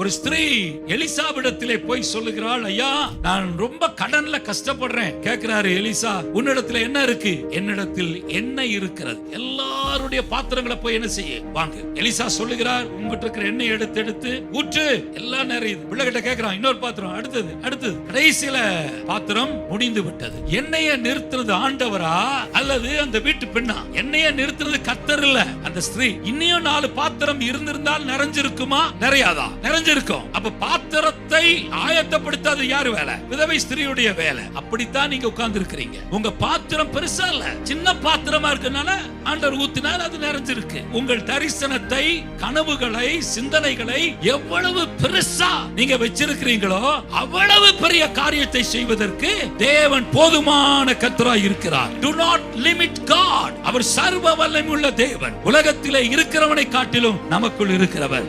ஒரு ஸ்திரீ எலிசாவிடத்திலே போய் சொல்லுகிறாள், ஐயா நான் ரொம்ப கடன்ல கஷ்டப்படுறேன். கேட்கிறாரு எலிசா, உன்னிடத்துல என்ன இருக்கு? என்னிடத்தில் எண்ணெய் இருக்கிறது. எல்லாருடைய பாத்திரங்களை போய் என்ன செய்ய வாங்க. எலிசா சொல்லுகிறார், உங்ககிட்ட இருக்கிற எண்ணெய் எடுத்து ஊற்று. எல்லாம் நிறையுது. பிள்ளைகிட்ட கேட்கிறான், இன்னொரு பாத்திரம், அடுத்தது. கடைசியில பாத்திரம் முடிந்து விட்டது. எண்ணெயை நிறுத்துறது ஆண்டவரா அல்லது அந்த வீட்டு பெண்ணா? எண்ணெயை நிறுத்துறது கர்த்தர் இல்ல, அந்த ஸ்திரீ. இன்னும் 4 பாத்திரம் இருந்திருந்தால் நிறைஞ்சிருக்குமா? நிறையாதா? நிறைஞ்சிருக்கும். அப்ப பாத்திரத்தை ஆயத்தப்படுத்தாது யாரு வேலை? விதவை ஸ்திரீயுடைய வேலை. அப்படித்தான் நீங்க உட்கார்ந்து இருக்கிறீங்க. உங்க பாத்திரம் பெருசா இல்ல, சின்ன பாத்திரமா இருக்கனால ஆண்டவர் ஊத்தினால் அது நிறைஞ்சிருக்கு. உங்கள் தரிசனத்தை, கனவுகளை, சிந்தனைகளை எவ்வளவு பெருசா நீங்க வச்சிருக்கிறீங்களோ அவ்வளவு பெரிய காரியத்தை செய்வதற்கு தேவன் போதுமான கர்த்தராய் இருக்கிறார். Do not limit God. அவர் சர்வ வல்லமையுள்ள தேவன். உலகத்திலே இருக்கிறவனை காட்டிலும் நமக்குள் இருக்கிறவர்.